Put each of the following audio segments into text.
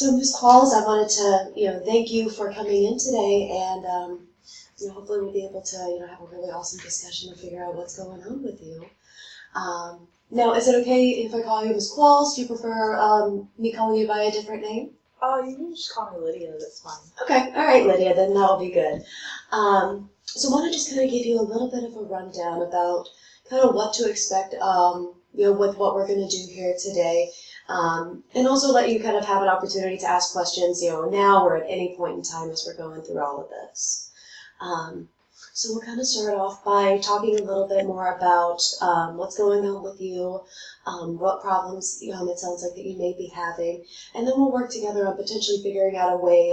So Ms. Qualls, I wanted to, thank you for coming in today, and hopefully we'll be able to, have a really awesome discussion and figure out what's going on with you. Now, is it okay if I call you Ms. Qualls? Do you prefer me calling you by a different name? Oh, you can just call me Lydia. That's fine. Okay, all right, Lydia, then that'll be good. So I want to just kind of give you a little bit of a rundown about kind of what to expect, with what we're going to do here today. And also let you kind of have an opportunity to ask questions, now or at any point in time as we're going through all of this. So we'll kind of start off by talking a little bit more about what's going on with you, what problems it sounds like that you may be having, and then we'll work together on potentially figuring out a way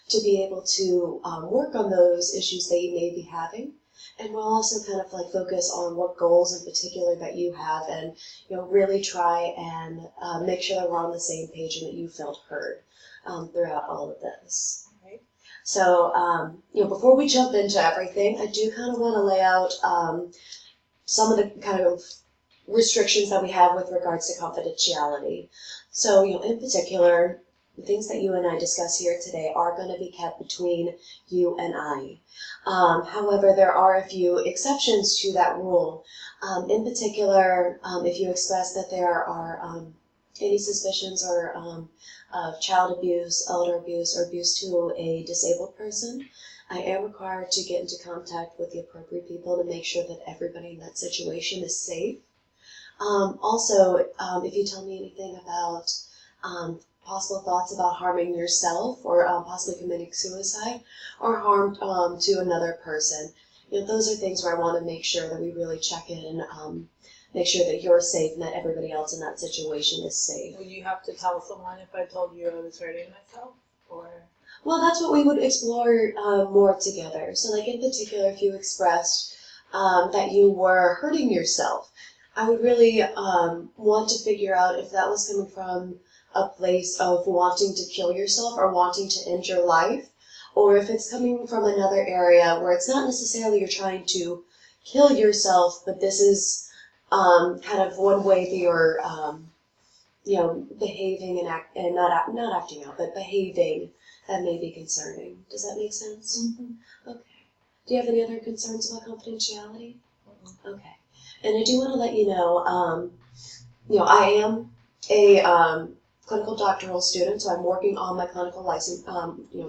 to be able to work on those issues that you may be having. And we'll also kind of focus on what goals in particular that you have, and really try and make sure that we're on the same page and that you felt heard throughout all of this. Right. So before we jump into everything, I do kind of want to lay out some of the kind of restrictions that we have with regards to confidentiality. So in particular, the things that you and I discuss here today are going to be kept between you and I. However, there are a few exceptions to that rule. In particular, if you express that there are any suspicions or of child abuse, elder abuse, or abuse to a disabled person, I am required to get into contact with the appropriate people to make sure that everybody in that situation is safe. Also, if you tell me anything about possible thoughts about harming yourself or possibly committing suicide or harm to another person, those are things where I want to make sure that we really check in, make sure that you're safe and that everybody else in that situation is safe. Would you have to tell someone if I told you I was hurting myself, or? Well, that's what we would explore more together. So in particular, if you expressed that you were hurting yourself, I would really want to figure out if that was coming from a place of wanting to kill yourself or wanting to end your life, or if it's coming from another area where it's not necessarily you're trying to kill yourself, but this is kind of one way that you're behaving and not acting out, but behaving that may be concerning. Does that make sense? Mm-hmm. Okay. Do you have any other concerns about confidentiality? Mm-hmm. Okay. And I do want to let you know, I am a clinical doctoral student, so I'm working on my clinical license,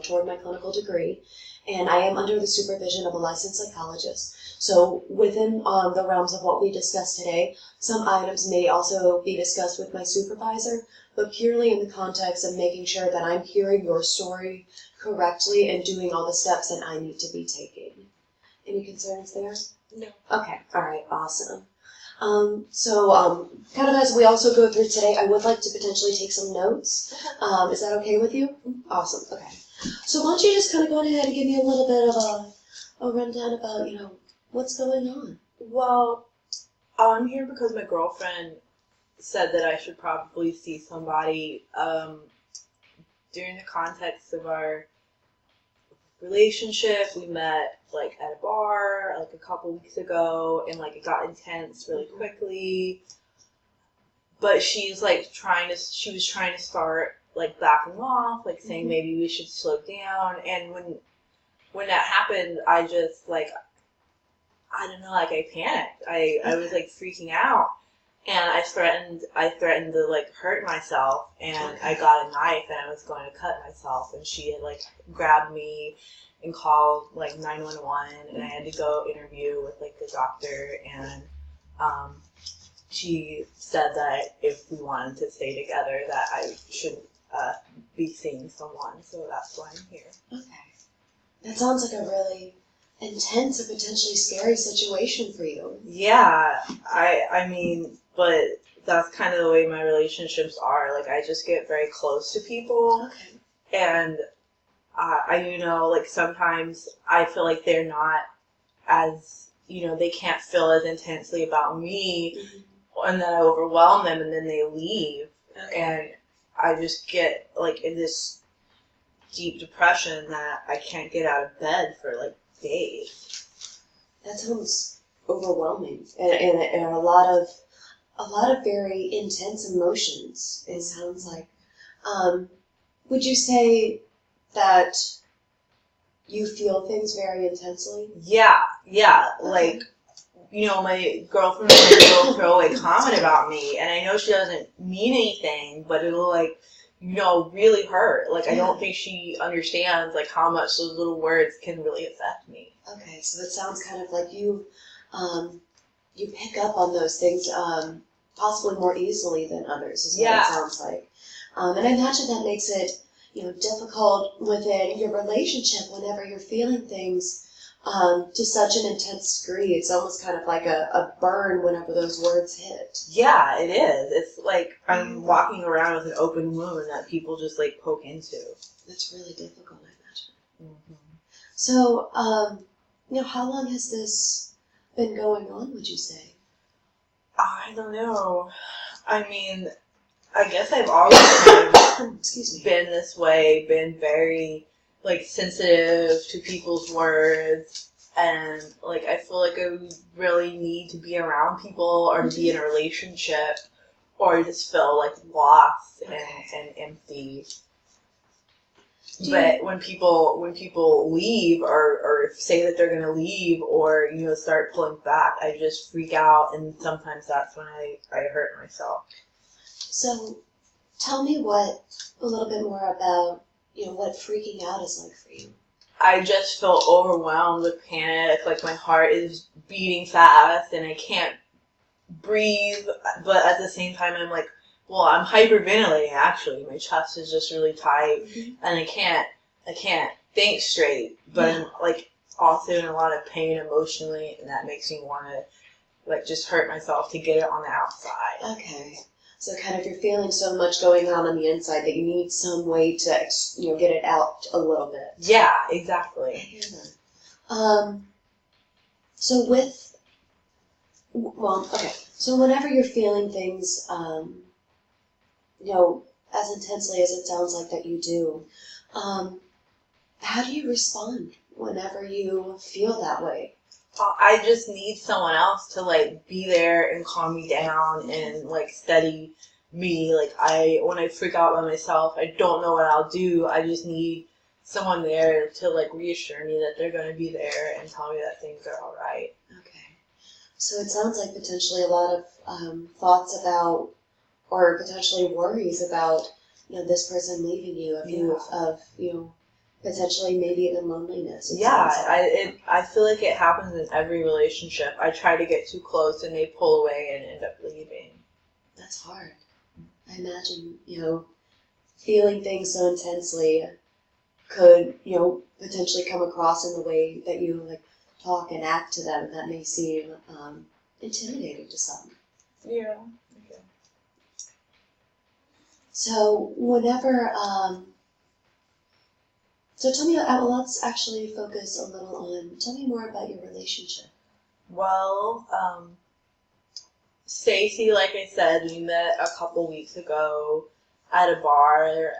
toward my clinical degree, and I am under the supervision of a licensed psychologist. So within the realms of what we discussed today, some items may also be discussed with my supervisor, but purely in the context of making sure that I'm hearing your story correctly and doing all the steps that I need to be taking. Any concerns there? No. Okay, all right, awesome. Kind of as we also go through today, I would like to potentially take some notes. Is that okay with you? Mm-hmm. Awesome, okay. So why don't you just kind of go ahead and give me a little bit of a rundown about, what's going on? Well, I'm here because my girlfriend said that I should probably see somebody during the context of our relationship. We met at a bar a couple weeks ago, and it got intense really quickly. But she's she was trying to start backing off, saying maybe we should slow down. And when that happened, I just I don't know, I panicked. I was freaking out, and I threatened to hurt myself, and I got a knife and I was going to cut myself, and she had grabbed me and called 911, and I had to go interview with the doctor, and she said that if we wanted to stay together that I shouldn't be seeing someone, so that's why I'm here. Okay. That sounds like a really intense and potentially scary situation for you. Yeah, I mean, but that's kind of the way my relationships are. I just get very close to people. Okay. And sometimes I feel like they're not as, they can't feel as intensely about me, and then I overwhelm them and then they leave. Okay. And I just get in this deep depression that I can't get out of bed for days. That sounds overwhelming, and a lot of very intense emotions. It sounds like. Would you say that you feel things very intensely? Yeah. Okay. Like, my girlfriend will throw a comment about me, and I know she doesn't mean anything, but it'll, like, really hurt. Like, I don't think she understands, like, how much those little words can really affect me. Okay, so it sounds kind of like you pick up on those things possibly more easily than others, is what it sounds like. And I imagine that makes it, difficult within your relationship whenever you're feeling things to such an intense degree. It's almost kind of like a burn whenever those words hit. Yeah, it is. It's like I'm walking around with an open wound that people just, like, poke into. That's really difficult, I imagine. Mm-hmm. So, how long has this been going on, would you say? I don't know. I mean, I guess I've always kind of been this way, been very, like, sensitive to people's words, and, like, I feel like I really need to be around people or to be in a relationship or just feel, like, lost and empty. But when people leave or say that they're going to leave or, start pulling back, I just freak out, and sometimes that's when I hurt myself. So tell me a little bit more about, what freaking out is like for you. I just feel overwhelmed with panic, like my heart is beating fast and I can't breathe, but at the same time I'm like, well, I'm hyperventilating actually. My chest is just really tight and I can't think straight, but I'm, like, also in a lot of pain emotionally, and that makes me want to, like, just hurt myself to get it on the outside. Okay. So kind of you're feeling so much going on the inside that you need some way to, get it out a little bit. Yeah, exactly. I hear that. So so whenever you're feeling things, as intensely as it sounds like that you do, how do you respond whenever you feel that way? I just need someone else to, like, be there and calm me down and, like, steady me. Like, when I freak out by myself, I don't know what I'll do. I just need someone there to, like, reassure me that they're going to be there and tell me that things are all right. Okay. So it sounds like potentially a lot of thoughts about, or potentially worries about, this person leaving you, of potentially maybe even loneliness. I feel like it happens in every relationship. I try to get too close and they pull away and end up leaving. That's hard. I imagine, feeling things so intensely could, potentially come across in the way that you, like, talk and act to them that may seem intimidating to some. Yeah. Okay. So whenever, so tell me, let's actually focus a little on, tell me more about your relationship. Well, Stacy, like I said, we met a couple weeks ago at a bar,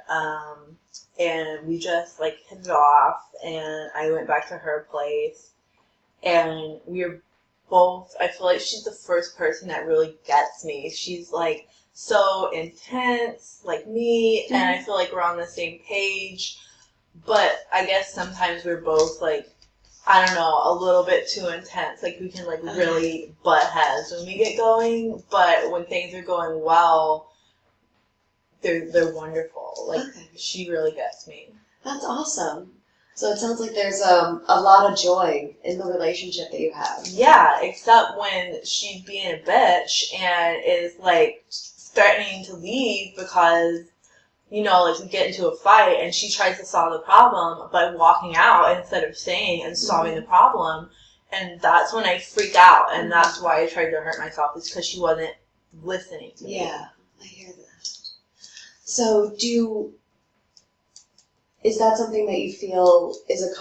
and we just, like, hit it off, and I went back to her place, and we were both, I feel like she's the first person that really gets me. She's, like, so intense, like me, and I feel like we're on the same page. But I guess sometimes we're both, like, I don't know, a little bit too intense. Like, we can, like, really butt heads when we get going. But when things are going well, they're wonderful. Like, she really gets me. That's awesome. So it sounds like there's a lot of joy in the relationship that you have. Yeah, except when she's being a bitch and is, like, threatening to leave because, like, we get into a fight and she tries to solve the problem by walking out instead of staying and solving the problem. And that's when I freak out, and that's why I tried to hurt myself, is because she wasn't listening to me. Yeah, I hear that. So is that something that you feel is that a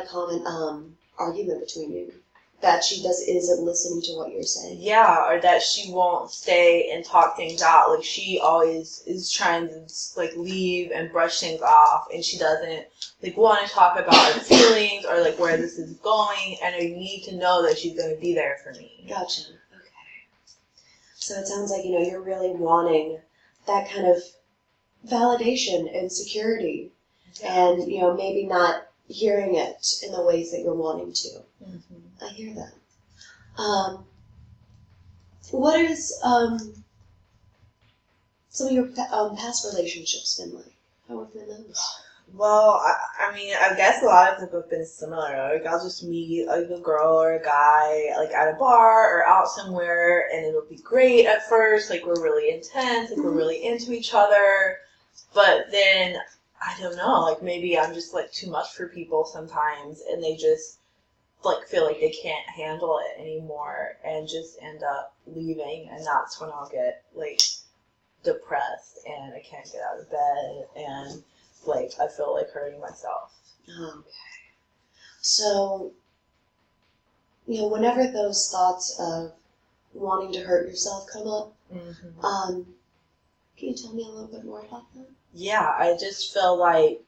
common argument between you? That she isn't listening to what you're saying? Yeah, or that she won't stay and talk things out. Like, she always is trying to, like, leave and brush things off, and she doesn't, like, want to talk about her feelings or, like, where this is going, and I need to know that she's going to be there for me. Gotcha. Okay. So it sounds like, you're really wanting that kind of validation and security, and maybe not hearing it in the ways that you're wanting to. Mm-hmm. I hear that. What is some of your past relationships been like? How have been those? Well, I mean, I guess a lot of them have been similar. Like, I'll just meet like a girl or a guy like at a bar or out somewhere, and it'll be great at first. Like, we're really intense, like we're really into each other. But then I don't know. Like, maybe I'm just like too much for people sometimes, and they just like feel like they can't handle it anymore, and just end up leaving. And that's when I'll get like depressed, and I can't get out of bed, and like I feel like hurting myself. Okay. So, whenever those thoughts of wanting to hurt yourself come up, Mm-hmm. Can you tell me a little bit more about that? Yeah, I just feel like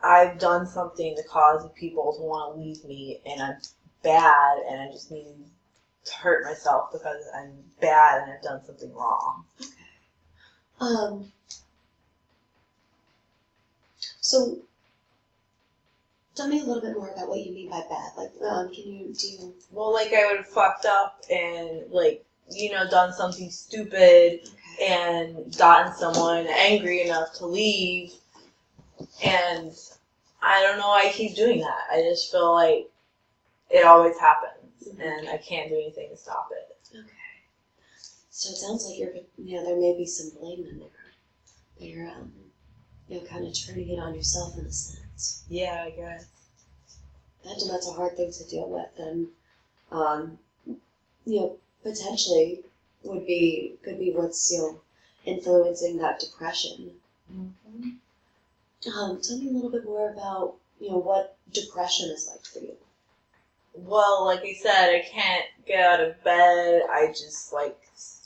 I've done something to cause people to want to leave me, and I'm bad, and I just need to hurt myself because I'm bad and I've done something wrong. Okay. So, tell me a little bit more about what you mean by bad. Like, Well, like I would have fucked up and like, done something stupid and gotten someone angry enough to leave, and I don't know why I keep doing that. I just feel like it always happens, and I can't do anything to stop it. Okay. So it sounds like there may be some blame in there. That you're, kind of turning it on yourself in a sense. Yeah, I guess. Imagine that's a hard thing to deal with, and potentially could be what's influencing that depression. Mm-hmm. Tell me a little bit more about what depression is like for you. Well, like I said, I can't get out of bed. I just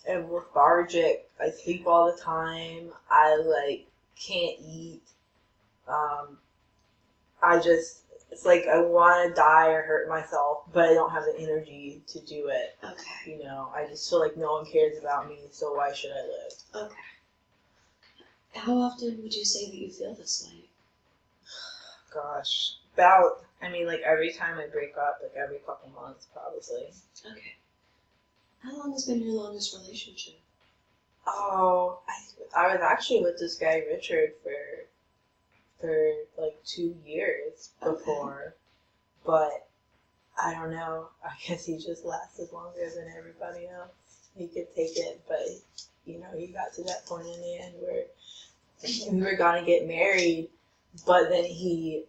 am lethargic. I sleep all the time. I can't eat. It's like I want to die or hurt myself, but I don't have the energy to do it. Okay. I just feel like no one cares about me, so why should I live? Okay. How often would you say that you feel this way? Gosh, every time I break up, like every couple months, probably. Okay. How long has been your longest relationship? Oh, I was actually with this guy, Richard, for like 2 years before, but I don't know. I guess he just lasted longer than everybody else. He could take it, but he got to that point in the end where we were gonna get married, but then he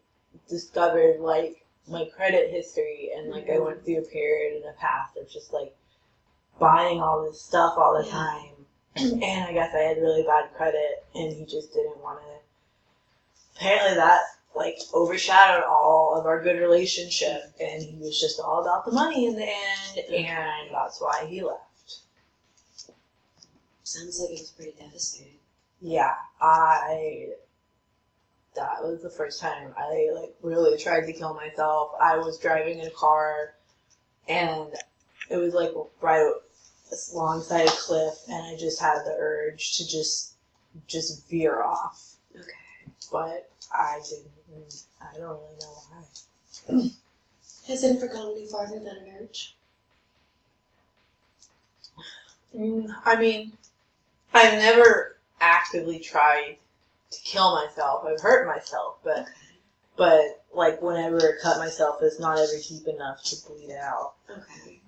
discovered my credit history, and I went through a period in the past of just buying all this stuff all the time, and I guess I had really bad credit, and he just didn't want to. Apparently that overshadowed all of our good relationship, and he was just all about the money in the end, and that's why he left. Sounds like it was pretty devastating. Yeah, that was the first time I really tried to kill myself. I was driving in a car, and it was right alongside a cliff, and I just had the urge to just veer off. Okay. But I didn't. I don't really know why. Has it ever gone any farther than an urge? I mean, I've never actively tried to kill myself. I've hurt myself, but whenever I cut myself, it's not ever deep enough to bleed out. Okay.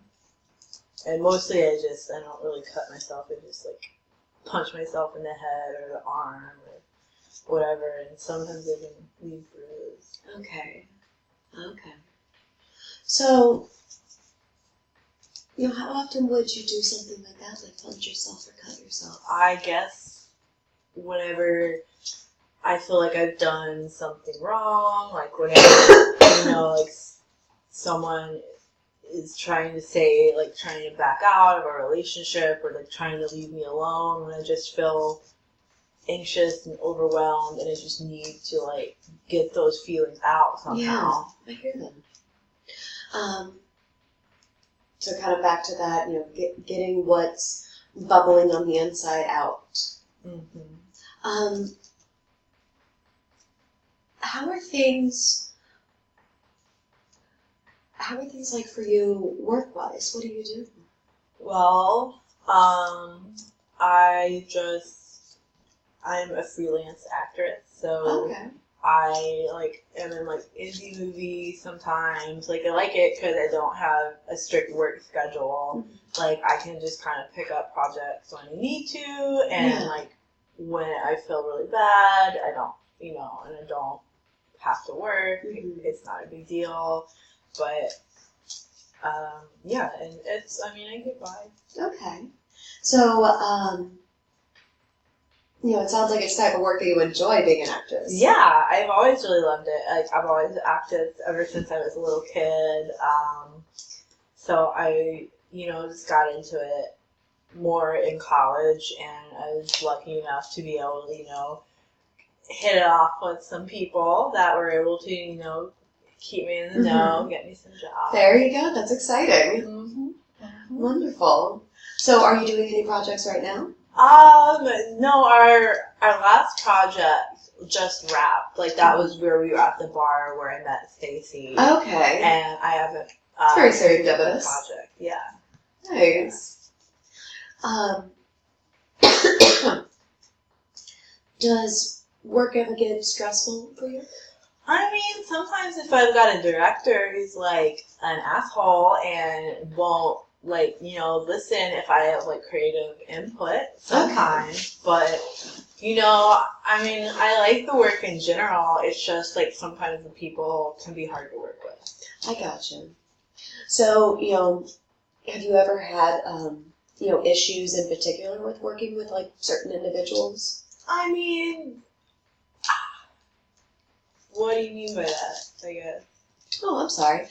And mostly I don't really cut myself. I just punch myself in the head or the arm or whatever, and sometimes I can leave bruises. Okay. So, how often would you do something like that, like punch yourself or cut yourself? I guess whenever I feel like I've done something wrong, whenever, someone is trying to back out of our relationship or trying to leave me alone, when I just feel anxious and overwhelmed, and I just need to get those feelings out somehow. Yeah, I hear them. So kind of back to that, getting what's bubbling on the inside out. Mm-hmm. How are things like for you work-wise? What do you do? Well, I'm a freelance actress, so Okay. I am in indie movies sometimes. I like it because I don't have a strict work schedule. Mm-hmm. I can just kind of pick up projects when I need to, and when I feel really bad, I don't, and I don't have to work. Mm-hmm. It's not a big deal, but and I get by. Okay. So, it sounds like it's the type of work that you enjoy, being an actress. Yeah, I've always really loved it. I've always acted ever since I was a little kid. So I, just got into it more in college, and I was lucky enough to be able to, hit it off with some people that were able to, keep me in the know, get me some jobs. There you go. That's exciting. Mm-hmm. Mm-hmm. Wonderful. So, are you doing any projects right now? No, our last project just wrapped. That was where we were at the bar where I met Stacy. Okay. And I haven't. It's very serendipitous. Project, yeah. Nice. Does work ever get stressful for you? Sometimes if I've got a director who's an asshole and won't listen if I have creative input sometimes. Okay. But I like the work in general. It's just sometimes the people can be hard to work with. I gotcha. So, have you ever had issues in particular with working with certain individuals? What do you mean by that, I guess? Oh, I'm sorry.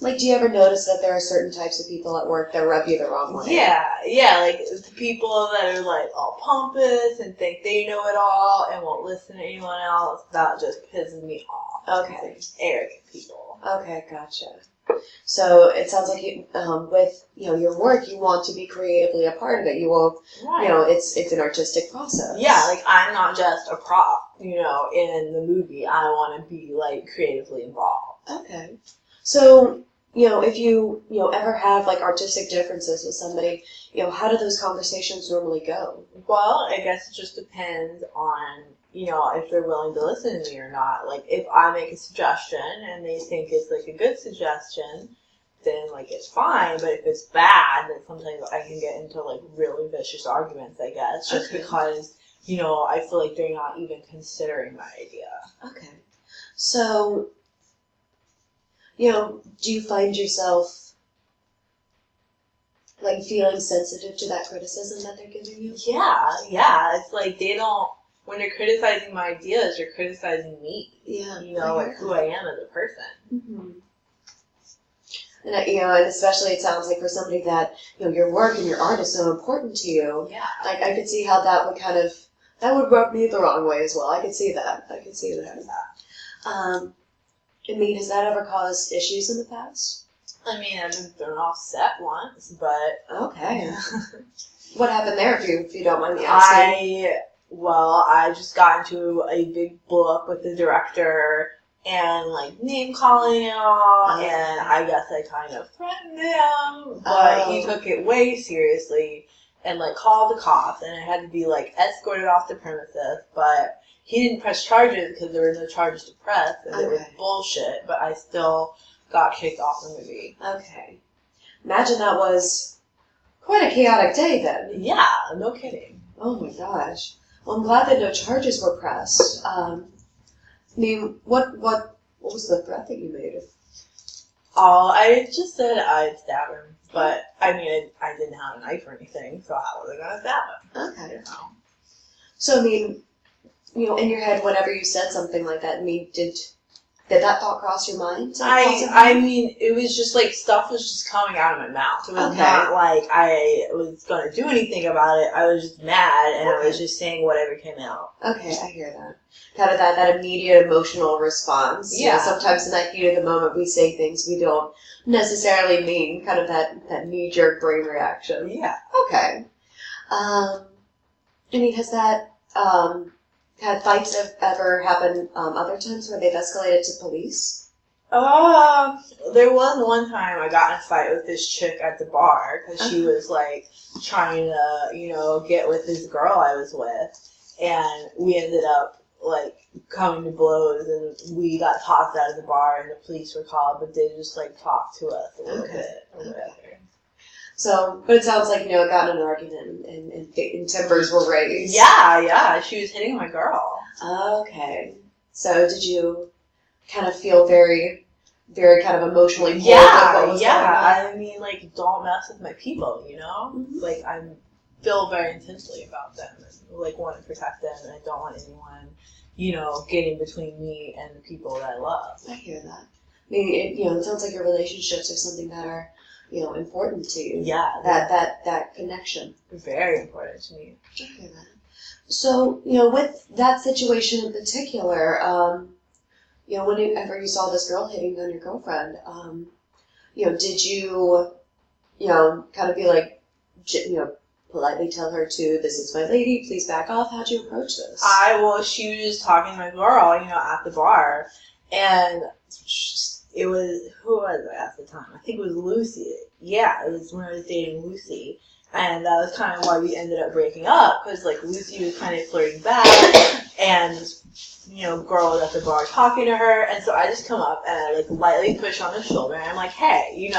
Do you ever notice that there are certain types of people at work that rub you the wrong way? Yeah, the people that are all pompous and think they know it all and won't listen to anyone else, that just pisses me off. Okay. Arrogant people. Okay, gotcha. So it sounds like you, with your work, you want to be creatively a part of it. You will, right. It's an artistic process. Yeah, I'm not just a prop, in the movie. I want to be creatively involved. Okay. So, if you, ever have artistic differences with somebody, how do those conversations normally go? Well, I guess it just depends on, if they're willing to listen to me or not. If I make a suggestion and they think it's a good suggestion, then it's fine. But if it's bad, then sometimes I can get into really vicious arguments, I guess, just because, I feel like they're not even considering my idea. Okay. So, do you find yourself feeling sensitive to that criticism that they're giving you? Yeah. It's they don't, when they're criticizing my ideas, they're criticizing me. Yeah. Who I am as a person. Mm-hmm. And, and especially it sounds like for somebody that, your work and your art is so important to you. Yeah. I could see how that would that would rub me the wrong way as well. I could see that. Has that ever caused issues in the past? I've been thrown off set once, but... Okay. What happened there, if you don't mind me asking? I just got into a big blow-up with the director and, name-calling and all, and I guess I kind of threatened him, but he took it way seriously and, called the cops, and I had to be, escorted off the premises, but... He didn't press charges because there were no charges to press, and it was bullshit, but I still got kicked off the movie. Okay. Imagine that was quite a chaotic day then. Yeah, no kidding. Oh my gosh. Well, I'm glad that no charges were pressed. What was the threat that you made? Oh, I just said I'd stab him, but, I didn't have a knife or anything, so how was I going to stab him? Okay. So, in your head, whenever you said something like that, did that thought cross your mind? It was just stuff was just coming out of my mouth. It was not I was going to do anything about it. I was just mad, and I was just saying whatever came out. Okay, I hear that. Kind of that immediate emotional response. Yeah. Sometimes in that heat of the moment, we say things we don't necessarily mean. Kind of that knee-jerk brain reaction. Yeah. Okay. I mean, has that had fights have ever happened other times where they've escalated to police? There was one time I got in a fight with this chick at the bar because she was like trying to, get with this girl I was with, and we ended up like coming to blows, and we got tossed out of the bar, and the police were called, but they just like talked to us a little bit or whatever. So, but it sounds like, it got in an argument and tempers were raised. Yeah, she was hitting my girl. Okay. So did you kind of feel very, very kind of emotionally pulled with what was going on? I mean, like, don't mess with my people, Mm-hmm. Like, I feel very intensely about them and, like, want to protect them, and I don't want anyone, getting between me and the people that I love. I hear that. I mean, it sounds like your relationships are something that are important to you. Yeah. That connection. Very important to me. I hear that. So, with that situation in particular, whenever you saw this girl hitting on your girlfriend, did you, kind of be like, politely tell her this is my lady, please back off? How'd you approach this? She was talking to my girl, at the bar, and it was, who was it at the time? I think it was Lucy. Yeah, it was when I was dating Lucy. And that was kind of why we ended up breaking up, because, like, Lucy was kind of flirting back, and, girl was at the bar talking to her, and so I just come up, and I, like, lightly push on her shoulder, and I'm like, hey,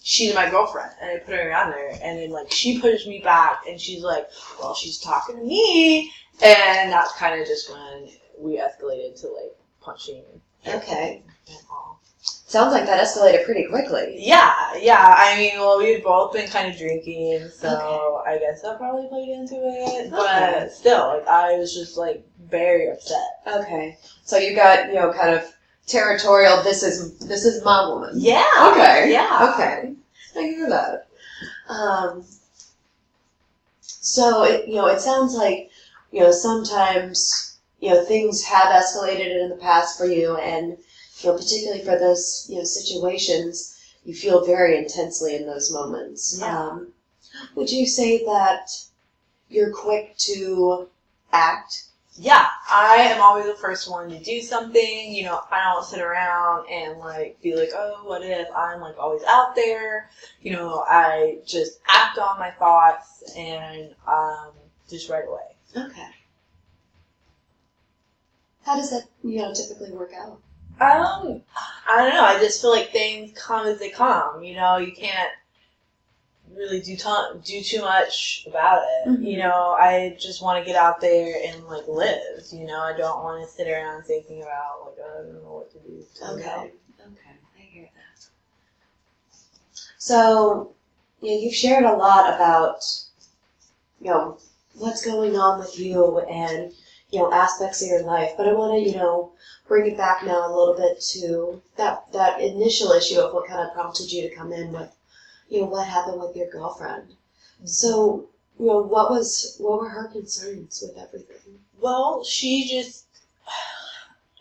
she's my girlfriend, and I put her around there, and then, like, she pushed me back, and she's like, well, she's talking to me, and that's kind of just when we escalated to, like, punching. Okay. And all. Sounds like that escalated pretty quickly. Yeah. I mean, well, we had both been kind of drinking, so I guess that probably played into it. Okay. But still, like, I was just, like, very upset. Okay. So you got, kind of territorial, this is my woman. Yeah. Okay. Yeah. Okay. I hear that. So, it sounds like, sometimes, things have escalated in the past for you, and particularly for those, situations, you feel very intensely in those moments. Yeah. Would you say that you're quick to act? Yeah, I am always the first one to do something. I don't sit around and, like, be like, oh, what if? I'm, like, always out there. I just act on my thoughts and just right away. Okay. How does that, typically work out? I don't know. I just feel like things come as they come. You can't really do too much about it. Mm-hmm. I just want to get out there and, like, live. I don't want to sit around thinking about, like, I don't know what to do. Okay, I hear that. So, you've shared a lot about, what's going on with you and, aspects of your life. But I want to, bring it back now a little bit to that initial issue of what kind of prompted you to come in with, what happened with your girlfriend. Mm-hmm. So, what were her concerns with everything? Well, she just,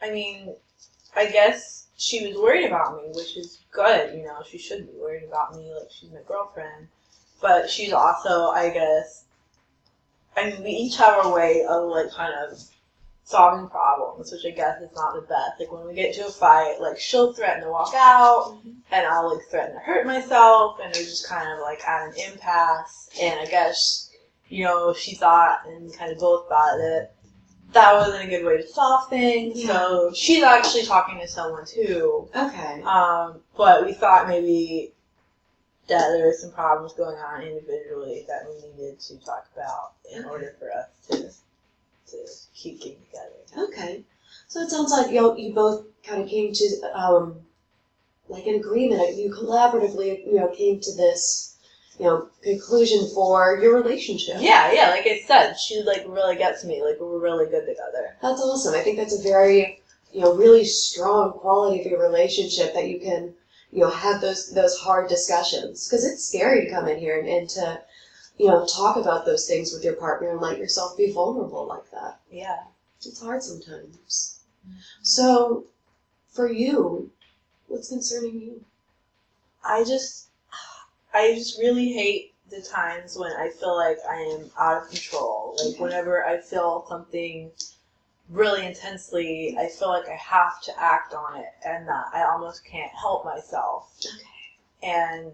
I guess she was worried about me, which is good, she should be worried about me, like, she's my girlfriend. But she's also, I guess, we each have our way of, like, kind of solving problems, which I guess is not the best. Like, when we get to a fight, like, she'll threaten to walk out, mm-hmm. and I'll, like, threaten to hurt myself, and we're just kind of, like, at an impasse. And I guess, she thought, and kind of both thought that wasn't a good way to solve things. Yeah. So she's actually talking to someone too. Okay. But we thought maybe that there were some problems going on individually that we needed to talk about in order for us to keep getting together. Okay. So it sounds like you both kind of came to like an agreement. You collaboratively came to this conclusion for your relationship. Yeah. Like I said, she, like, really gets me. Like, we're really good together. That's awesome. I think that's a very really strong quality of your relationship, that you can have those hard discussions, because it's scary to come in here and to talk about those things with your partner and let yourself be vulnerable like that. Yeah. It's hard sometimes. Mm-hmm. So, for you, what's concerning you? I just really hate the times when I feel like I am out of control. Like whenever I feel something really intensely, I feel like I have to act on it and that I almost can't help myself. And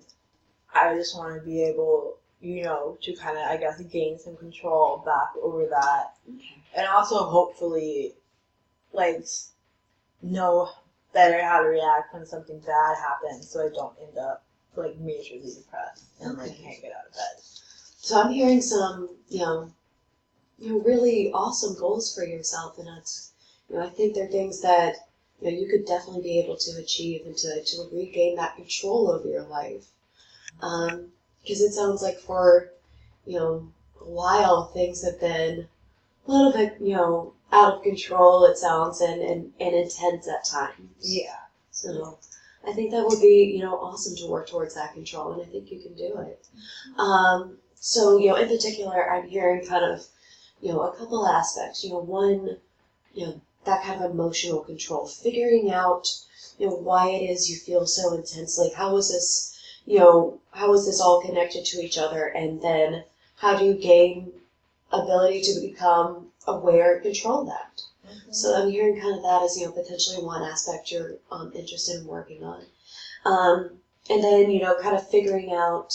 I just want to be able, to kind of, I guess, gain some control back over that. And also hopefully, like, know better how to react when something bad happens so I don't end up, like, majorly depressed and, like, can't get out of bed. So I'm hearing some, really awesome goals for yourself, and that's, I think they're things that, you could definitely be able to achieve and to regain that control over your life. Because it sounds like for, a while things have been a little bit, out of control, it sounds, and intense at times. Yeah. So I think that would be, awesome to work towards that control, and I think you can do it. So, in particular, I'm hearing kind of, a couple aspects. One, that kind of emotional control, figuring out, why it is you feel so intensely. How is this, how is this all connected to each other? And then how do you gain ability to become aware and control that? Mm-hmm. So I'm hearing kind of that as, potentially one aspect you're interested in working on. And then, kind of figuring out,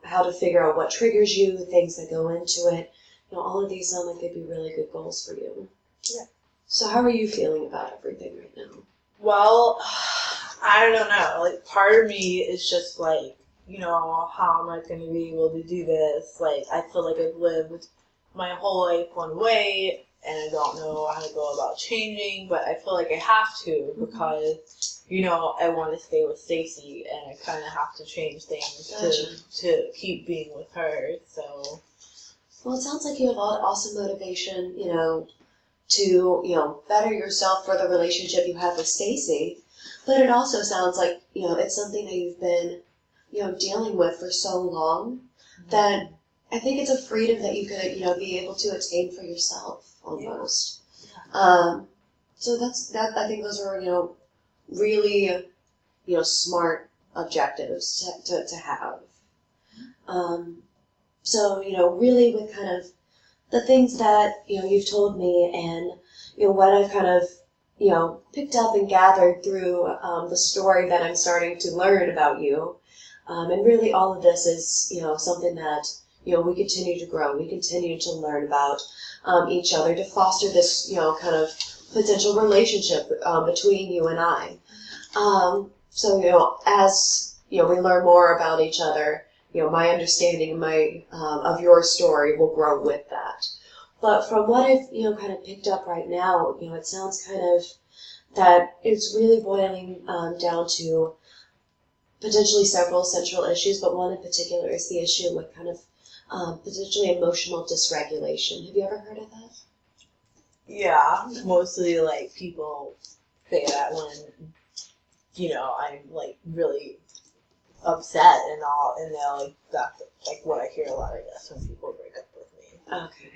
how to figure out what triggers you, things that go into it. All of these sound like they'd be really good goals for you. Yeah. So how are you feeling about everything right now? Well, I don't know. Like, part of me is just like, how am I going to be able to do this? Like, I feel like I've lived my whole life one way, and I don't know how to go about changing, but I feel like I have to because, I want to stay with Stacy, and I kind of have to change things to keep being with her, so... Well, it sounds like you have awesome motivation, to, better yourself for the relationship you have with Stacy. But it also sounds like, it's something that you've been, dealing with for so long that I think it's a freedom that you could, be able to attain for yourself almost. Yeah. So I think those are, really, smart objectives to have. So, really with kind of the things that, you've told me and, what I've kind of, picked up and gathered through the story that I'm starting to learn about you. And really all of this is, something that, we continue to grow. We continue to learn about each other to foster this, kind of potential relationship between you and I. So, as, we learn more about each other, my understanding of your story will grow with that. But from what I've, kind of picked up right now, it sounds kind of that it's really boiling down to potentially several central issues, but one in particular is the issue with kind of potentially emotional dysregulation. Have you ever heard of that? Yeah, mostly like people say that when, I'm like really upset and all, and they're like, that's like what I hear a lot, I guess, when people break up with me. Okay.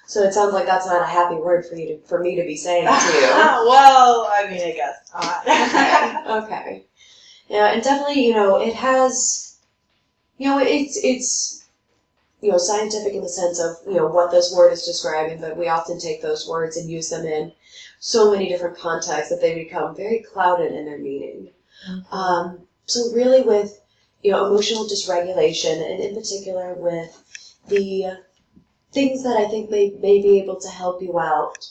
So it sounds like that's not a happy word for me to be saying to you. Well, I mean, I guess not. Okay. Yeah, and definitely, it has, it's scientific in the sense of, what this word is describing, but we often take those words and use them in so many different contexts that they become very clouded in their meaning. Mm-hmm. So really with, emotional dysregulation, and in particular with the things that I think may be able to help you out,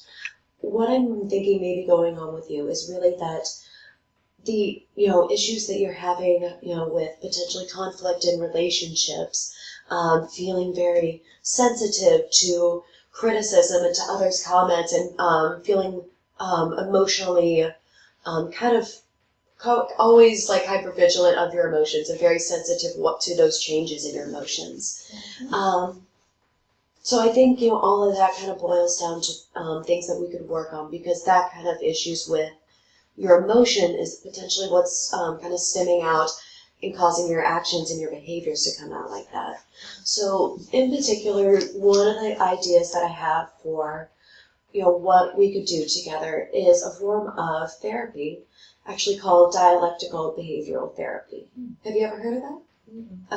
what I'm thinking may be going on with you is really that the, issues that you're having, with potentially conflict in relationships, feeling very sensitive to criticism and to others' comments, and feeling emotionally kind of always like hypervigilant of your emotions and very sensitive to those changes in your emotions. Mm-hmm. So I think, all of that kind of boils down to things that we could work on, because that kind of issues with your emotion is potentially what's kind of stemming out and causing your actions and your behaviors to come out like that. So in particular, one of the ideas that I have for, what we could do together is a form of therapy actually called dialectical behavioral therapy. Have you ever heard of that? Mm-hmm.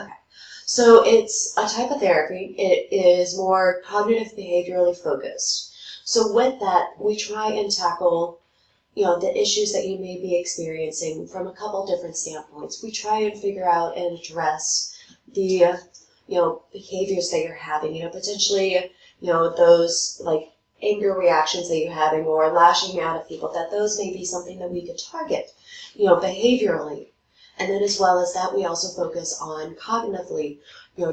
So it's a type of therapy. It is more cognitive behaviorally focused. So with that, we try and tackle, the issues that you may be experiencing from a couple different standpoints. We try and figure out and address the, behaviors that you're having, potentially, those like anger reactions that you're having or lashing out at people, that those may be something that we could target, behaviorally. And then as well as that, we also focus on cognitively,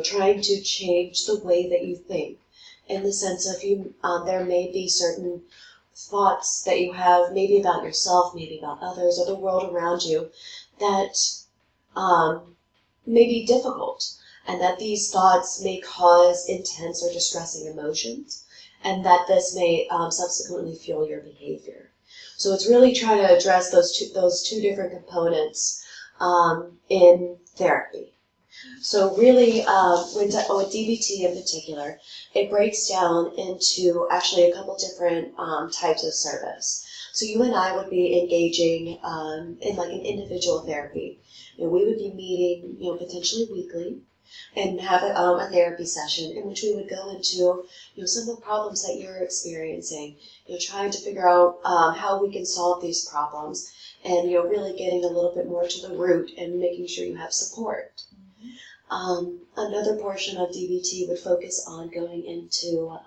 trying to change the way that you think in the sense of there may be certain thoughts that you have maybe about yourself, maybe about others or the world around you that may be difficult, and that these thoughts may cause intense or distressing emotions, and that this may subsequently fuel your behavior. So it's really trying to address those two different components in therapy. So really, with DBT in particular, it breaks down into actually a couple different types of service. So you and I would be engaging in like an individual therapy. We would be meeting, potentially weekly, and have a therapy session in which we would go into, some of the problems that you're experiencing, trying to figure out how we can solve these problems, and really getting a little bit more to the root and making sure you have support. Another portion of DBT would focus on going into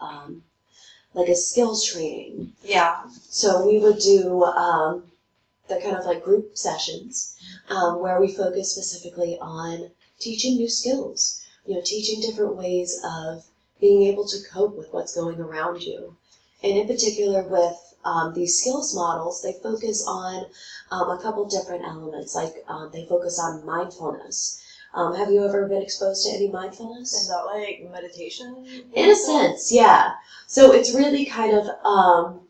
like a skills training. Yeah. So we would do the kind of like group sessions where we focus specifically on teaching new skills, teaching different ways of being able to cope with what's going around you. And in particular with these skills models, they focus on a couple different elements, like they focus on mindfulness. Have you ever been exposed to any mindfulness? Is that like meditation? In a sense, yeah. So it's really kind of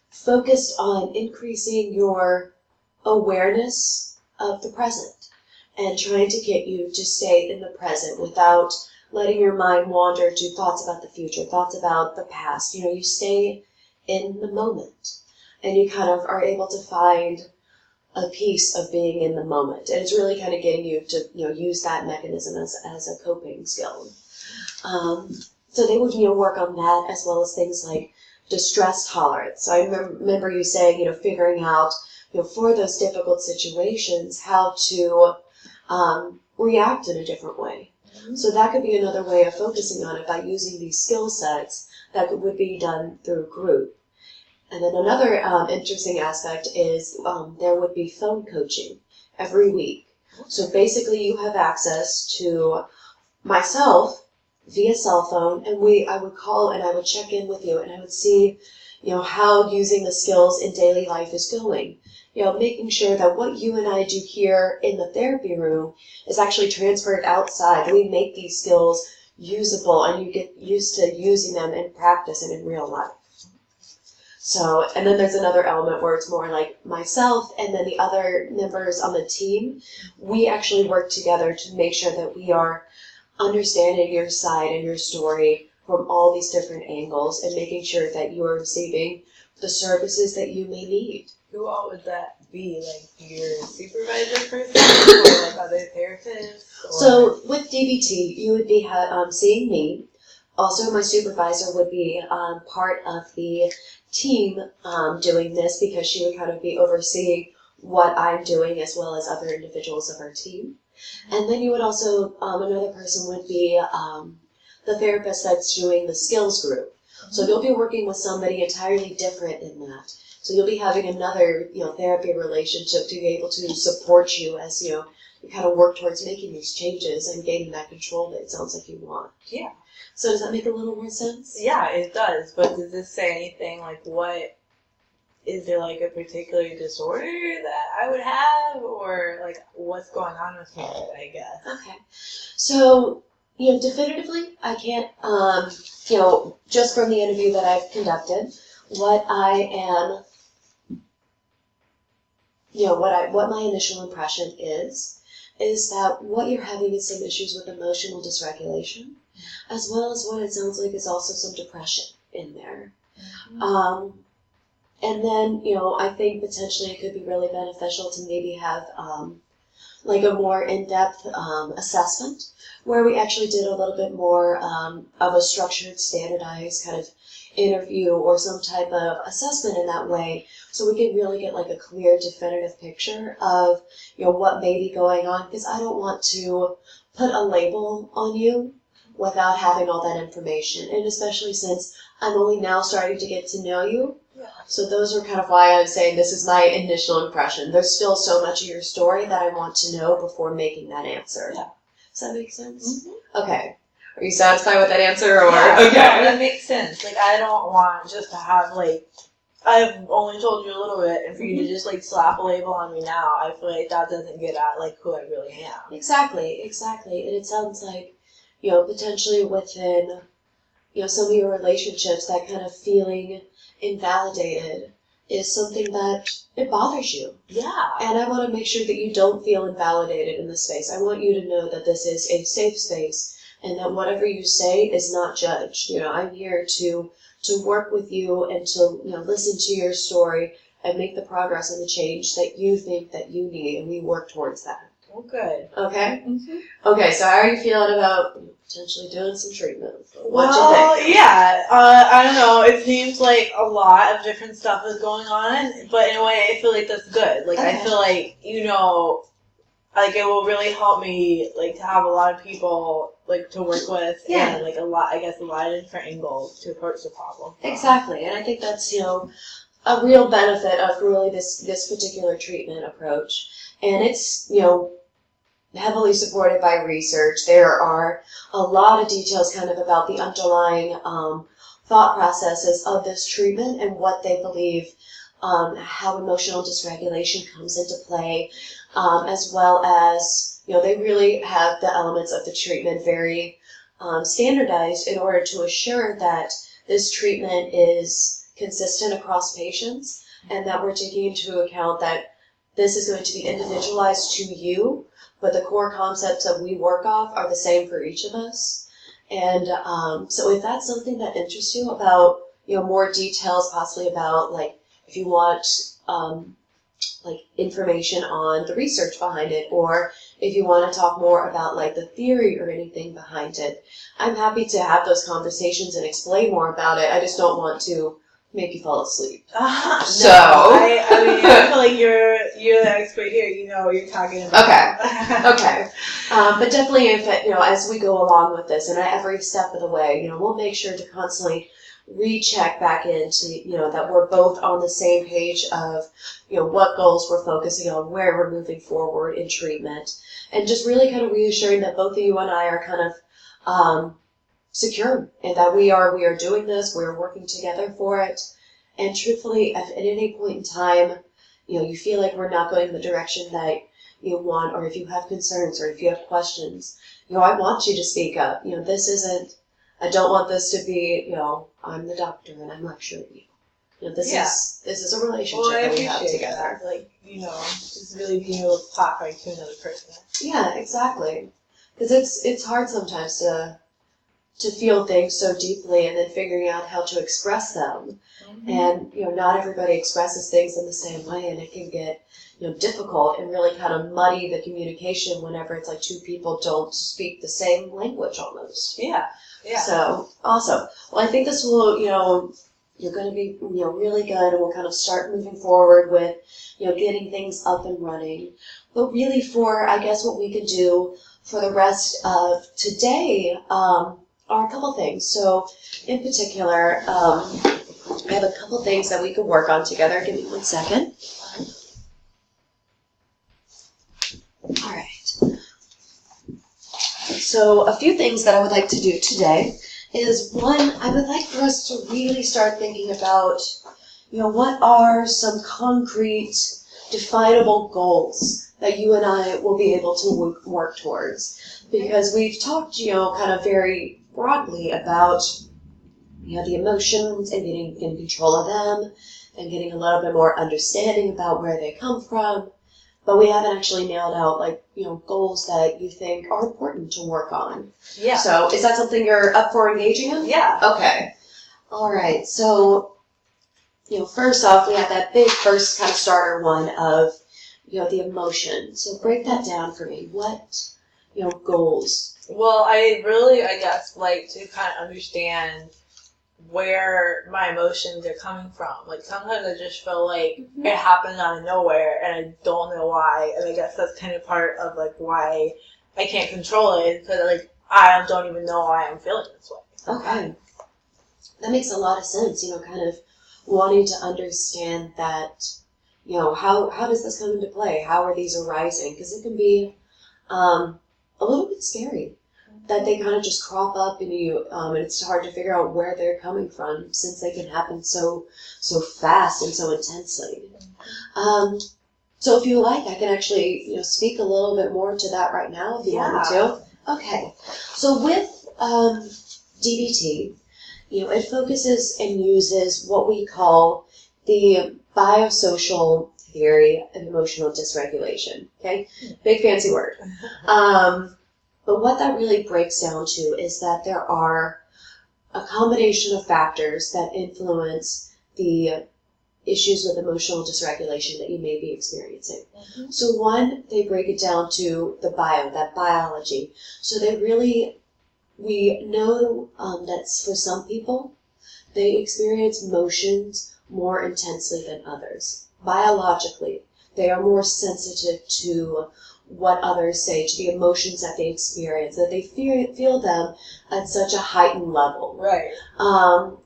focused on increasing your awareness of the present and trying to get you to stay in the present without letting your mind wander to thoughts about the future, thoughts about the past. You stay in the moment and you kind of are able to find a piece of being in the moment. And it's really kind of getting you to, use that mechanism as a coping skill. So they would, work on that as well as things like distress tolerance. So I remember you saying, figuring out, for those difficult situations, how to react in a different way. Mm-hmm. So that could be another way of focusing on it by using these skill sets that would be done through group. And then another interesting aspect is there would be phone coaching every week. So basically you have access to myself via cell phone, and I would call and I would check in with you and I would see, how using the skills in daily life is going. Making sure that what you and I do here in the therapy room is actually transferred outside. We make these skills usable and you get used to using them in practice and in real life. So, and then there's another element where it's more like myself and then the other members on the team. We actually work together to make sure that we are understanding your side and your story from all these different angles and making sure that you are receiving the services that you may need. Who all would that be? Like your supervisor person or like other therapists? Or? So with DBT, you would be seeing me. Also, my supervisor would be part of the team doing this because she would kind of be overseeing what I'm doing as well as other individuals of our team. And then you would also, another person would be the therapist that's doing the skills group. So you'll be working with somebody entirely different in that. So you'll be having another, therapy relationship to be able to support you as, you kind of work towards making these changes and gaining that control that it sounds like you want. Yeah. So does that make a little more sense? Yeah, it does. But does this say anything like what, is there like a particular disorder that I would have or like what's going on with me, I guess? Okay. So, definitively, I can't, just from the interview that I've conducted, what I am, what my initial impression is that what you're having is some issues with emotional dysregulation, as well as what it sounds like is also some depression in there. Mm-hmm. And then, I think potentially it could be really beneficial to maybe have like a more in-depth assessment where we actually did a little bit more of a structured, standardized kind of interview or some type of assessment in that way, so we can really get like a clear, definitive picture of, you know, what may be going on, because I don't want to put a label on you without having all that information, and especially since I'm only now starting to get to know you. Yeah. So those are kind of why I'm saying this is my initial impression. There's still so much of your story that I want to know before making that answer. Yeah. Does that make sense? Mm-hmm. Okay. Are you satisfied with that answer? Or yeah, okay. Yeah, that makes sense. Like, I don't want just to have, like, I've only told you a little bit, and for you to just, like, slap a label on me now, I feel like that doesn't get at, like, who I really am. Exactly. And it sounds like, you know, potentially within, you know, some of your relationships, that kind of feeling invalidated is something that it bothers you. Yeah. And I want to make sure that you don't feel invalidated in this space. I want you to know that this is a safe space and that whatever you say is not judged. You know, I'm here to work with you and to, you know, listen to your story and make the progress and the change that you think that you need, and we work towards that. Well, good. Okay? Mm-hmm. Okay, so how are you feeling about potentially doing some treatment? What do you think? Yeah, I don't know. It seems like a lot of different stuff is going on, but in a way, I feel like that's good. Like, Okay. I feel like, you know, like, it will really help me, like, to have a lot of people, like, to work with, Yeah. and, like, a lot of different angles to approach the problem. Exactly, and I think that's, you know, a real benefit of really this particular treatment approach. And it's, you know, heavily supported by research. There are a lot of details kind of about the underlying thought processes of this treatment and what they believe, how emotional dysregulation comes into play, as well as, you know, they really have the elements of the treatment very standardized in order to assure that this treatment is consistent across patients and that we're taking into account that this is going to be individualized to you, but the core concepts that we work off are the same for each of us. And so if that's something that interests you about, you know, more details possibly about, like, if you want like information on the research behind it, or if you want to talk more about like the theory or anything behind it, I'm happy to have those conversations and explain more about it. I just don't want to make you fall asleep. So I mean, I feel like you're the expert here. You know what you're talking about. Okay. But definitely, if it, you know, as we go along with this, and at every step of the way, you know, we'll make sure to constantly recheck back into, you know, that we're both on the same page of, you know, what goals we're focusing on, where we're moving forward in treatment, and just really kind of reassuring that both of you and I are kind of secure, and that we are doing this, we're working together for it. And truthfully, if at any point in time, you know, you feel like we're not going in the direction that you want, or if you have concerns, or if you have questions, you know, I want you to speak up. You know, this isn't, I don't want this to be, you know, I'm the doctor and I'm lecturing you. You know, this is a relationship that we have together. That. Like, you know, just really being able to talk like to another person. Yeah, exactly. Because it's hard sometimes to feel things so deeply and then figuring out how to express them. Mm-hmm. And, you know, not everybody expresses things in the same way, and it can get, you know, difficult and really kind of muddy the communication whenever it's like two people don't speak the same language almost. Yeah. So, awesome. Well, I think this will, you know, you're going to be, you know, really good, and we'll kind of start moving forward with, you know, getting things up and running. But really for, I guess, what we could do for the rest of today, are a couple things. So, in particular, I have a couple things that we could work on together. Give me 1 second. All right. So, a few things that I would like to do today is, one, I would like for us to really start thinking about, you know, what are some concrete, definable goals that you and I will be able to work towards. Because we've talked, you know, kind of very broadly about, you know, the emotions and getting in control of them and getting a little bit more understanding about where they come from, but we haven't actually nailed out, like, you know, goals that you think are important to work on. Yeah. So is that something you're up for engaging in? Yeah. Okay. All right. So, you know, first off, we have that big first kind of starter one of, the emotion. So break that down for me. What, goals? Well, I guess, like to kind of understand where my emotions are coming from. Like sometimes I just feel like it happens out of nowhere and I don't know why. And I guess that's kind of part of like why I can't control it, because like I don't even know why I'm feeling this way. Okay. That makes a lot of sense, kind of wanting to understand that, how does this come into play? How are these arising? Because it can be a little bit scary that they kind of just crop up in you, and it's hard to figure out where they're coming from since they can happen so fast and so intensely. So if you like, I can actually speak a little bit more to that right now if you want me to. Okay. So with DBT, it focuses and uses what we call the biosocial theory of emotional dysregulation. Okay, big fancy word. But what that really breaks down to is that there are a combination of factors that influence the issues with emotional dysregulation that you may be experiencing. So one, they break it down to the that biology. So we know that for some people, they experience emotions more intensely than others. Biologically, they are more sensitive to what others say, to the emotions that they experience, that they feel them at such a heightened level. Right.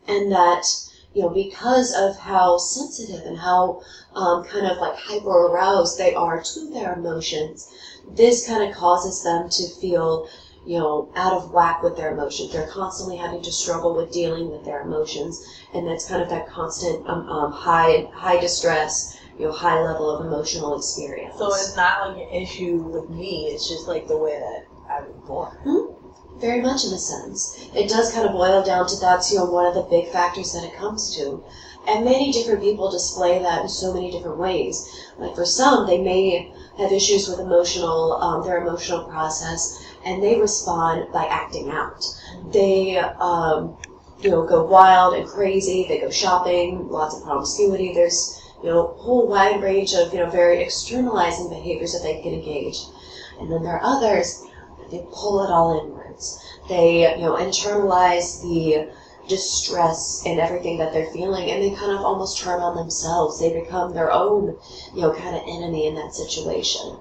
And that, because of how sensitive and how kind of like hyper aroused they are to their emotions, this kind of causes them to feel out of whack with their emotions. They're constantly having to struggle with dealing with their emotions, and that's kind of that constant high distress, high level of emotional experience. So it's not like an issue with me, it's just like the way that I was born. Very much in a sense. It does kind of boil down to that's one of the big factors that it comes to. And many different people display that in so many different ways. Like for some, they may have issues with their emotional process, and they respond by acting out. They go wild and crazy. They go shopping, lots of promiscuity. There's a whole wide range of very externalizing behaviors that they can engage. And then there are others that they pull it all inwards. They internalize the distress and everything that they're feeling, and they kind of almost turn on themselves. They become their own kind of enemy in that situation.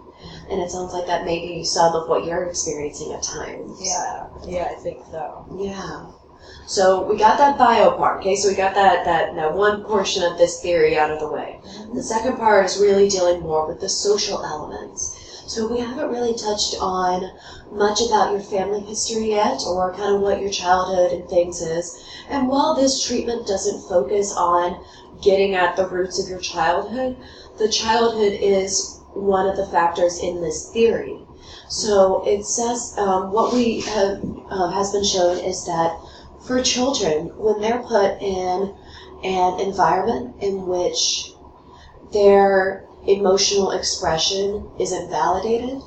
And it sounds like that may be some of what you're experiencing at times. Yeah, I think so. Yeah. So we got that bio part, okay? So we got that one portion of this theory out of the way. The second part is really dealing more with the social elements. So we haven't really touched on much about your family history yet, or kind of what your childhood and things is. And while this treatment doesn't focus on getting at the roots of your childhood, the childhood is one of the factors in this theory. So it says what we have has been shown is that for children, when they're put in an environment in which their emotional expression isn't validated,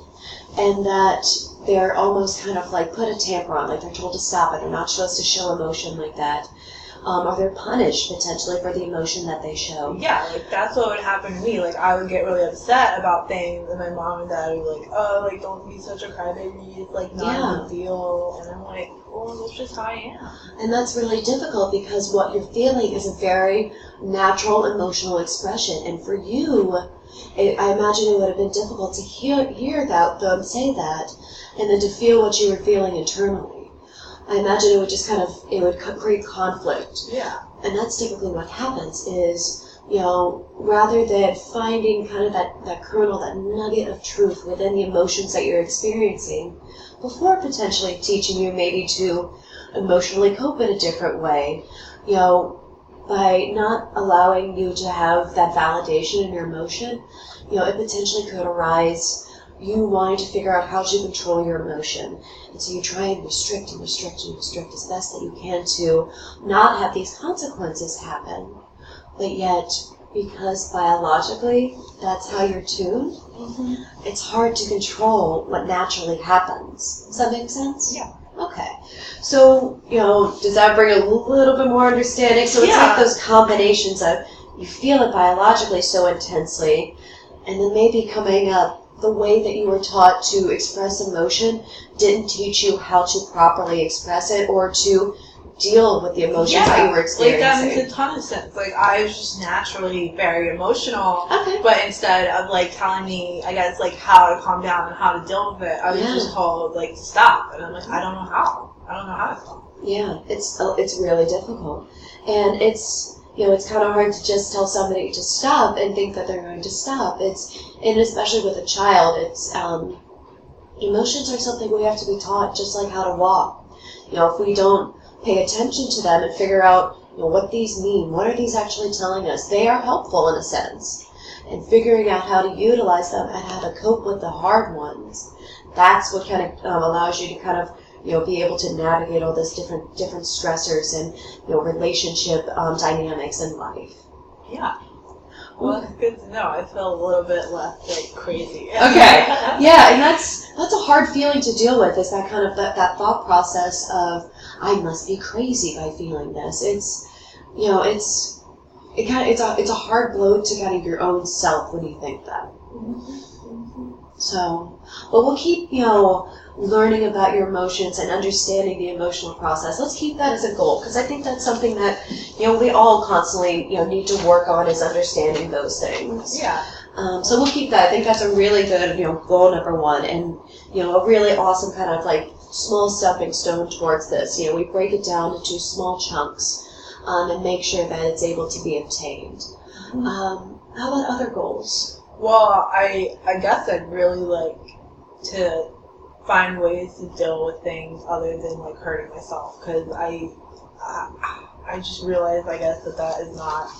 and that they're almost kind of like put a tamper on, like they're told to stop it, they're not supposed to show emotion like that, or they're punished potentially for the emotion that they show. Yeah, like that's what would happen to me. Like I would get really upset about things, and my mom and dad would be like, "Oh, like don't be such a crybaby. It's like not a big deal." And I'm like, "Well, that's just how I am." And that's really difficult because what you're feeling is a very natural emotional expression, and for you, I imagine it would have been difficult to hear them say that, and then to feel what you were feeling internally. I imagine it would just it would create conflict. Yeah. And that's typically what happens is, rather than finding kind of that kernel, that nugget of truth within the emotions that you're experiencing, before potentially teaching you maybe to emotionally cope in a different way, by not allowing you to have that validation in your emotion, it potentially could arise you wanting to figure out how to control your emotion. And so you try and restrict and restrict and restrict as best that you can to not have these consequences happen. But yet, because biologically that's how you're tuned, it's hard to control what naturally happens. Does that make sense? Yeah. Okay. So, does that bring a little bit more understanding? So it's like those combinations of you feel it biologically so intensely, and then maybe coming up, the way that you were taught to express emotion didn't teach you how to properly express it or to deal with the emotions that you were experiencing. Like, that makes a ton of sense. Like, I was just naturally very emotional, Okay. but instead of, like, telling me, I guess, like, how to calm down and how to deal with it, I was just told, like, to stop. And I'm like, I don't know how. I don't know how to stop. Yeah, it's really difficult. And it's kind of hard to just tell somebody to stop and think that they're going to stop. And especially with a child, emotions are something we have to be taught, just like how to walk. If we don't pay attention to them and figure out what these mean, what are these actually telling us, they are helpful in a sense. And figuring out how to utilize them and how to cope with the hard ones, that's what kind of allows you to kind of be able to navigate all those different stressors and relationship dynamics in life. Yeah. Well, that's good to know. I feel a little bit less like crazy. Okay. Yeah, and that's a hard feeling to deal with. Is that kind of that thought process of I must be crazy by feeling this. It's a hard blow to kind of your own self when you think that. So, but we'll keep learning about your emotions and understanding the emotional process. Let's keep that as a goal, because I think that's something that we all constantly need to work on, is understanding those things. Yeah. So we'll keep that. I think that's a really good goal number one, and a really awesome kind of like small stepping stone towards this. We break it down into small chunks and make sure that it's able to be obtained. How about other goals? Well, I guess I'd really like to find ways to deal with things other than like hurting myself, because I just realized, I guess, that is not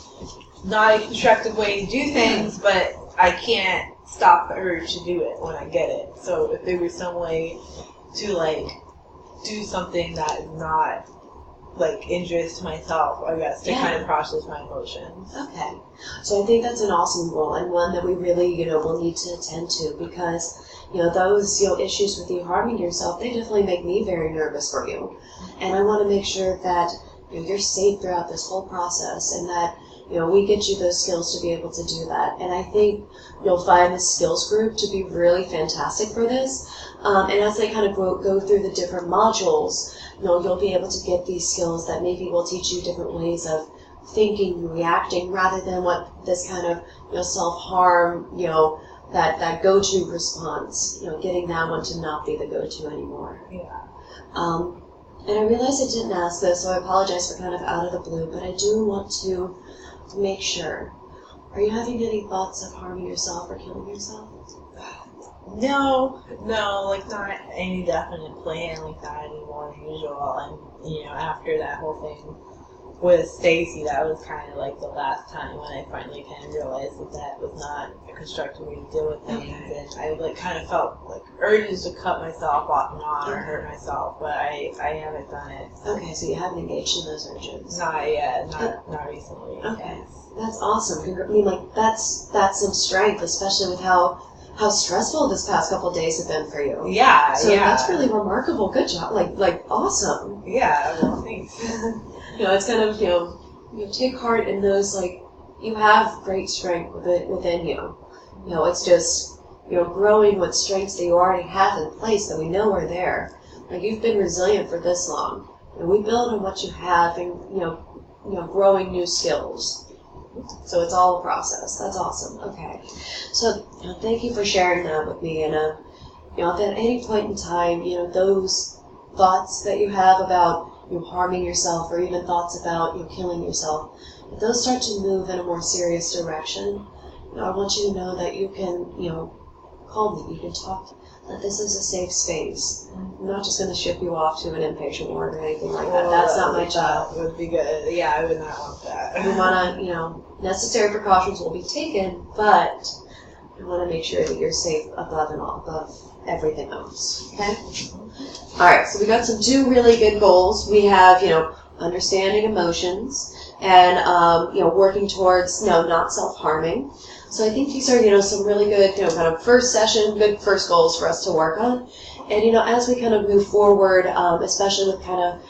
a constructive way to do things, but I can't stop the urge to do it when I get it. So if there was some way to like do something that is not like injurious to myself, I guess, to kind of process my emotions. Okay. So I think that's an awesome goal, and one that we really, will need to attend to, because, those, issues with you harming yourself, they definitely make me very nervous for you. And I want to make sure that, you're safe throughout this whole process, and that, we get you those skills to be able to do that. And I think you'll find the skills group to be really fantastic for this. And as they kind of go through the different modules, you'll be able to get these skills that maybe will teach you different ways of thinking and reacting, rather than what this kind of self-harm, that go-to response, getting that one to not be the go-to anymore. Yeah. And I realize I didn't ask this, so I apologize for kind of out of the blue, but I do want to make sure. Are you having any thoughts of harming yourself or killing yourself? No, like not any definite plan like that anymore than usual. And after that whole thing with Stacy, that was kind of like the last time when I finally kind of realized that was not a constructive way to deal with things. And I like kind of felt like urges to cut myself off and on or hurt myself, but I haven't done it. Okay, so you haven't engaged in those urges. Not yet, not recently. Okay, that's awesome. I mean, like that's some strength, especially with how stressful this past couple of days have been for you. Yeah, so that's really remarkable. Good job. Like awesome. Yeah, well, thanks. It's kind of, take heart in those, like, you have great strength within you. It's just, growing with strengths that you already have in place that we know are there. Like, you've been resilient for this long. And we build on what you have and, growing new skills. So it's all a process. That's awesome. Okay. So, thank you for sharing that with me. And, if at any point in time, those thoughts that you have about harming yourself, or even thoughts about killing yourself, if those start to move in a more serious direction, I want you to know that you can, call me, you can talk, that this is a safe space. I'm not just going to ship you off to an inpatient ward or anything like that. That's not my job. That would be good. Yeah, I would not want that. We want to, necessary precautions will be taken, but I want to make sure that you're safe above everything else. Okay? Alright, so we got two really good goals. We have, understanding emotions and, working towards, not self-harming. So I think these are, some really good, kind of first session, good first goals for us to work on. And, as we kind of move forward, especially with kind of,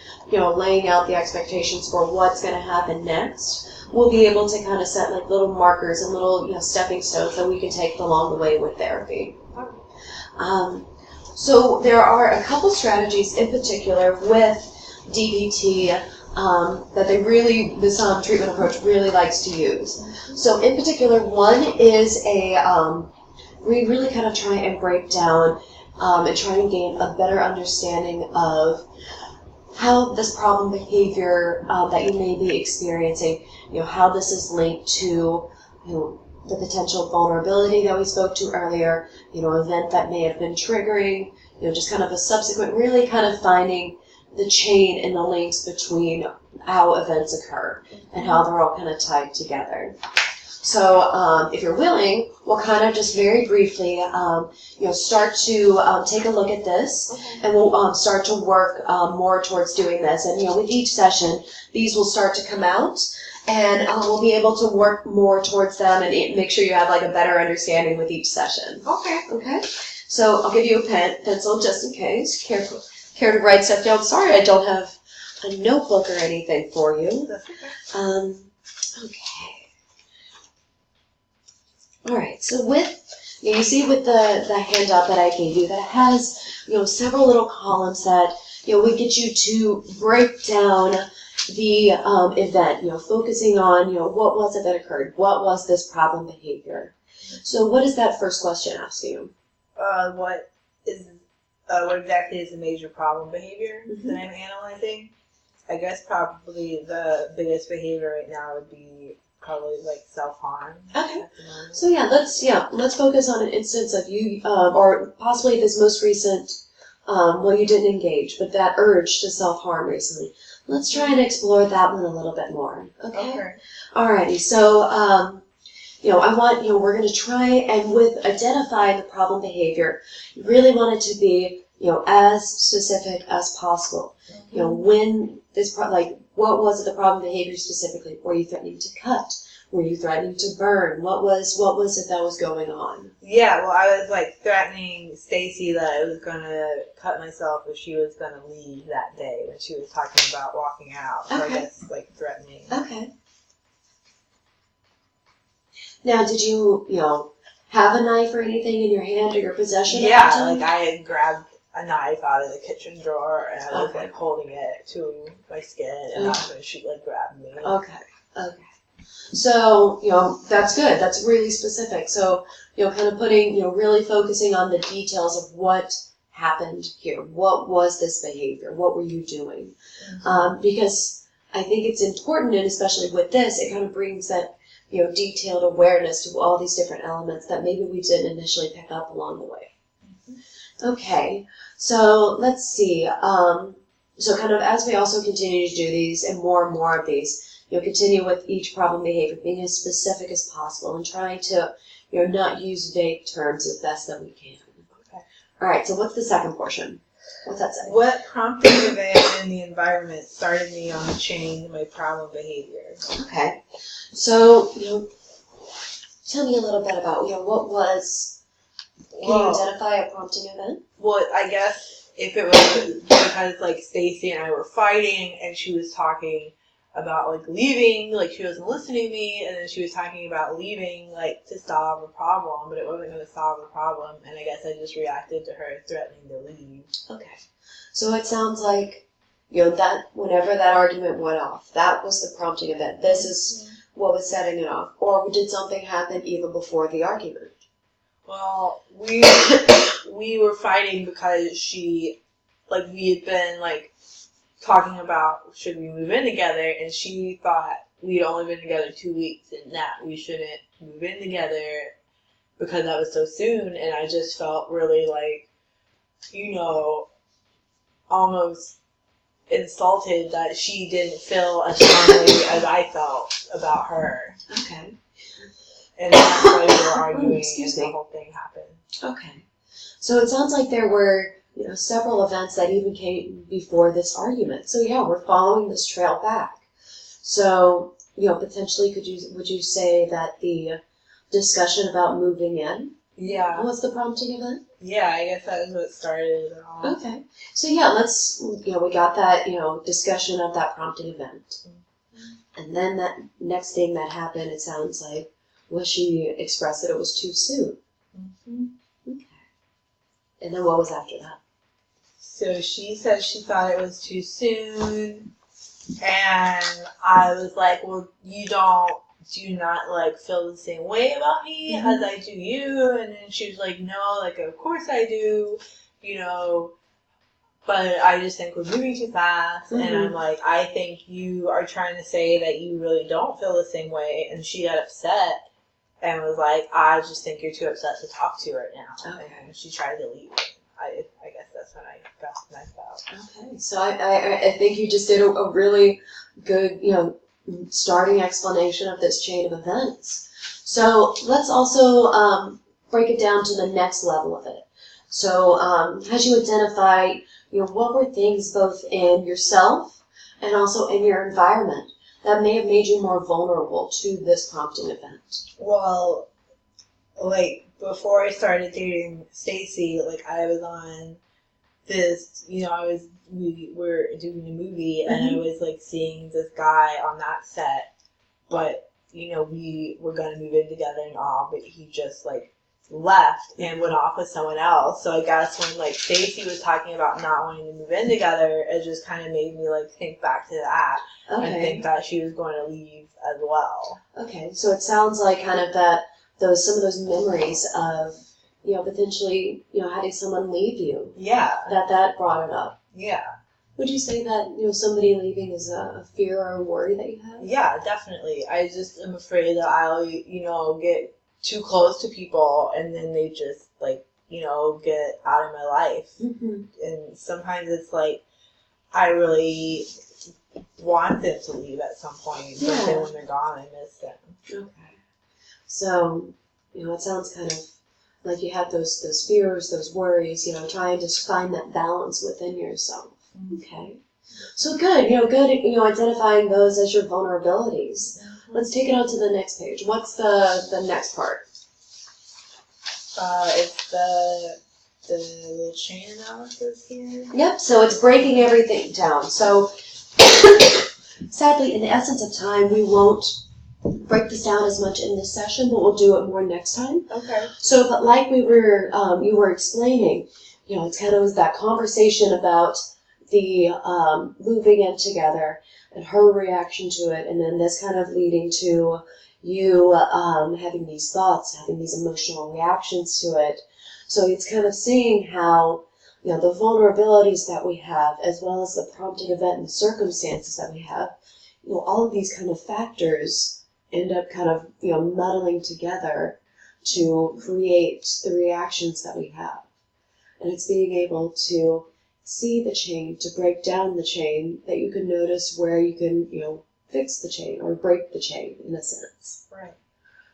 laying out the expectations for what's going to happen next, we'll be able to kind of set like little markers and little, stepping stones that we can take along the way with therapy. So there are a couple strategies in particular with DBT that this treatment approach really likes to use. So in particular, one is we really kind of try and break down and try and gain a better understanding of how this problem behavior that you may be experiencing, how this is linked to, the potential vulnerability that we spoke to earlier, event that may have been triggering, just kind of a subsequent, really kind of finding the chain and the links between how events occur and how they're all kind of tied together. So if you're willing, we'll kind of just very briefly, start to take a look at this, and we'll start to work more towards doing this. And with each session, these will start to come out, and we'll be able to work more towards them and make sure you have like a better understanding with each session. Okay. So I'll give you a pencil just in case. Care to write stuff down? Sorry, I don't have a notebook or anything for you. That's okay. Okay. All right, so you see with the handout that I gave you that has, several little columns that, would get you to break down the event, focusing on, what was it that occurred? What was this problem behavior? So what does that first question ask you? What exactly is the major problem behavior that I'm analyzing? I guess probably the biggest behavior right now would be probably like self-harm. Okay. So let's focus on an instance of you, or possibly this most recent, you didn't engage, but that urge to self-harm recently. Let's try and explore that one a little bit more. Okay. Alrighty. So, I want, we're going to try and with identifying the problem behavior, you really want it to be, as specific as possible. When this, what was the problem behavior specifically? Were you threatening to cut? Were you threatening to burn? What was it that was going on? Yeah, well, I was like threatening Stacy that I was gonna cut myself if she was gonna leave that day when she was talking about walking out. So I guess like threatening. Okay. Now, did you, have a knife or anything in your hand or your possession? Yeah, like I had grabbed a knife out of the kitchen drawer and I was like holding it to my skin, and that's when she like grabbed me. Okay. So, that's good. That's really specific. So, kind of putting, really focusing on the details of what happened here. What was this behavior? What were you doing? Because I think it's important, and especially with this, it kind of brings that, detailed awareness to all these different elements that maybe we didn't initially pick up along the way. Okay. So let's see. So kind of as we also continue to do these and more of these, continue with each problem behavior being as specific as possible and trying to, not use vague terms as best that we can. Okay. All right. So what's the second portion? What's that say? What prompted the event in the environment started me on the chain of my problem behavior? Okay. So, tell me a little bit about, what was, can you identify a prompting event? Well, I guess if it was because like Stacy and I were fighting and she was talking about like leaving, like she wasn't listening to me, and then she was talking about leaving like to solve a problem, but it wasn't going to solve the problem, and I guess I just reacted to her threatening to leave. Okay. So it sounds like, that whenever that argument went off, that was the prompting event. This is what was setting it off. Or did something happen even before the argument? Well, we were fighting because we had been like talking about should we move in together, and she thought we'd only been together 2 weeks and that we shouldn't move in together because that was so soon, and I just felt really like, almost insulted that she didn't feel as strongly as I felt about her. Okay. And that's why we were arguing and the whole thing happened. Okay. So it sounds like there were, several events that even came before this argument. So yeah, we're following this trail back. So, potentially would you say that the discussion about moving in was the prompting event? Yeah, I guess that is what started it all. Okay. So yeah, let's, we got that, discussion of that prompting event. And then that next thing that happened, it sounds like, was she expressed that it was too soon. Mm-hmm. Okay. And then what was after that? So she said she thought it was too soon, and I was like, well, do you not, like, feel the same way about me as I do you? And then she was like, no, like, of course I do, but I just think we're moving too fast. And I'm like, I think you are trying to say that you really don't feel the same way. And she got upset and was like, I just think you're too upset to talk to right now. Okay. And she tried to leave. I guess that's when I got knifed out. Okay. So I think you just did a really good, starting explanation of this chain of events. So let's also break it down to the next level of it. So as you identify, what were things both in yourself and also in your environment that may have made you more vulnerable to this prompting event? Well, like, before I started dating Stacy, like, I was on this, we were doing a movie, and I was, like, seeing this guy on that set, but, we were going to move in together and all, but he just, like, left and went off with someone else. So I guess when, like, Stacy was talking about not wanting to move in together, it just kind of made me, like, think back to that and think that she was going to leave as well. Okay, so it sounds like kind of that some of those memories of potentially having someone leave you. Yeah. That brought it up. Yeah. Would you say that somebody leaving is a fear or a worry that you have? Yeah, definitely. I just am afraid that I'll get too close to people and then they just get out of my life. And sometimes it's like I really want them to leave at some point, but then when they're gone, I miss them. Okay. So, it sounds kind of like you have those fears, those worries, trying to find that balance within yourself. Okay. So good, identifying those as your vulnerabilities. Let's take it on to the next page. What's the next part? It's the little chain analysis here. Yep, so it's breaking everything down. So, sadly, in the essence of time, we won't break this down as much in this session, but we'll do it more next time. Okay. So, but like you were explaining, it's kind of that conversation about the moving in together and her reaction to it, and then this kind of leading to you having these thoughts, having these emotional reactions to it. So it's kind of seeing how the vulnerabilities that we have, as well as the prompting event and the circumstances that we have, all of these kind of factors end up kind of muddling together to create the reactions that we have. And it's being able to see the chain, to break down the chain, that you can notice where you can fix the chain or break the chain in a sense. Right.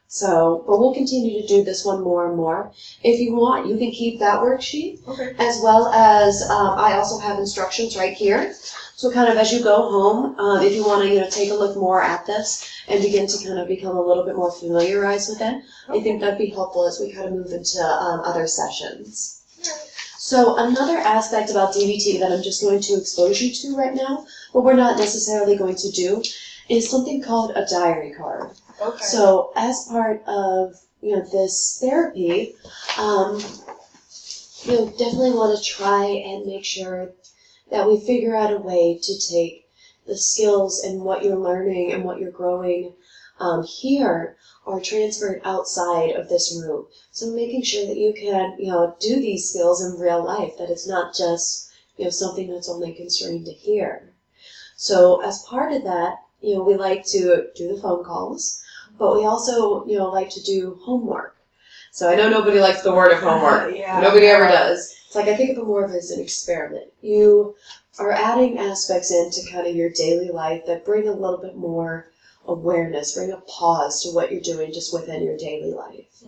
So, but we'll continue to do this one more and more. If you want, you can keep that worksheet, as well as I also have instructions right here. So kind of as you go home, if you want to take a look more at this and begin to kind of become a little bit more familiarized with it, I think that'd be helpful as we kind of move into other sessions. So another aspect about DBT that I'm just going to expose you to right now, but we're not necessarily going to do, is something called a diary card. Okay. So as part of this therapy, definitely want to try and make sure that we figure out a way to take the skills and what you're learning and what you're growing here are transferred outside of this room. So making sure that you can, do these skills in real life, that it's not just, something that's only constrained to here. So as part of that, we like to do the phone calls, but we also, like to do homework. So I know nobody likes the word of homework. Nobody ever does. It's like I think of it more of as an experiment. You are adding aspects into kind of your daily life that bring a little bit more awareness, bring a pause to what you're doing just within your daily life.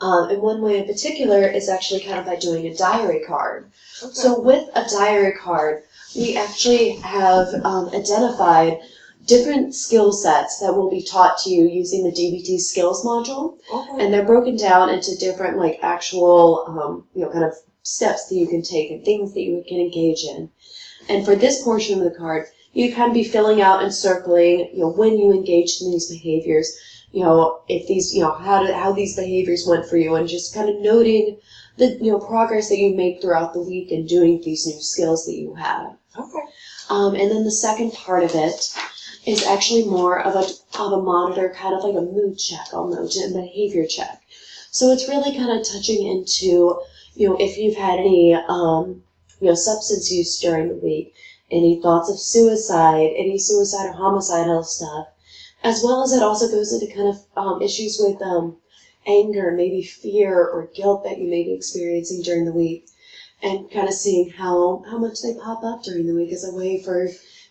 And one way in particular is actually kind of by doing a diary card. Okay. So with a diary card, we actually have identified different skill sets that will be taught to you using the DBT skills module. Okay. And they're broken down into different, like, actual, kind of steps that you can take and things that you can engage in. And for this portion of the card, you kind of be filling out and circling, when you engaged in these behaviors, if these, how these behaviors went for you, and just kind of noting the, progress that you make throughout the week and doing these new skills that you have. Okay. And then the second part of it is actually more of a monitor, kind of like a mood check almost, and behavior check. So it's really kind of touching into, if you've had any, substance use during the week, any thoughts of suicide, any suicide or homicidal stuff, as well as it also goes into kind of issues with anger, maybe fear or guilt that you may be experiencing during the week, and kind of seeing how much they pop up during the week as a way for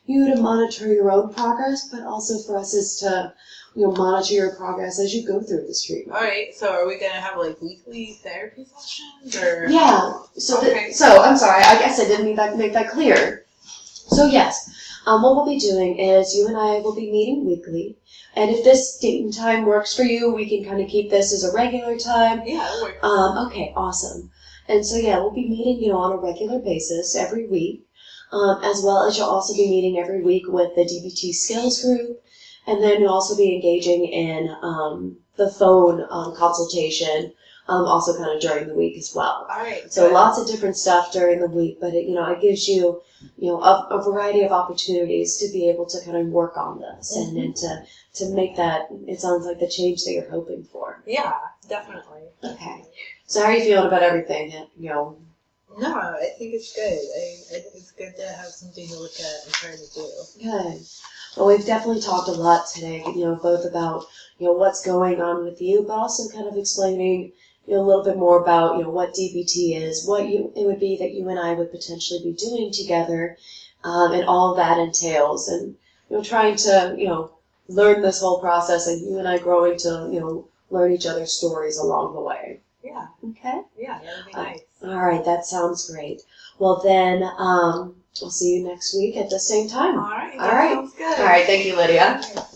you to monitor your own progress, but also for us is to monitor your progress as you go through this treatment. All right. So are we gonna have like weekly therapy sessions, or? Yeah. So okay. So I'm sorry. I guess I didn't make that clear. So yes, what we'll be doing is you and I will be meeting weekly, and if this date and time works for you, we can kind of keep this as a regular time. Yeah, it'll work. Okay. Awesome. And so yeah, we'll be meeting on a regular basis every week. As well as you'll also be meeting every week with the DBT skills group, and then you'll also be engaging in the phone consultation, also kind of during the week as well. All right. So lots of different stuff during the week, but it gives you a variety of opportunities to be able to kind of work on this, mm-hmm. and to make that, it sounds like, the change that you're hoping for. Yeah, definitely. Okay. So how are you feeling about everything? No, I think it's good. I think it's good to have something to look at and try to do. Good. Well, we've definitely talked a lot today, both about, what's going on with you, but also kind of explaining, a little bit more about, what DBT is, what it would be that you and I would potentially be doing together, and all that entails, and, trying to, learn this whole process, and you and I growing to, learn each other's stories along the way. Yeah. Okay? Yeah, that would be nice. All right, that sounds great. Well, then, we'll see you next week at the same time. All right. All right. Sounds good. All right, thank you, Lydia. All right.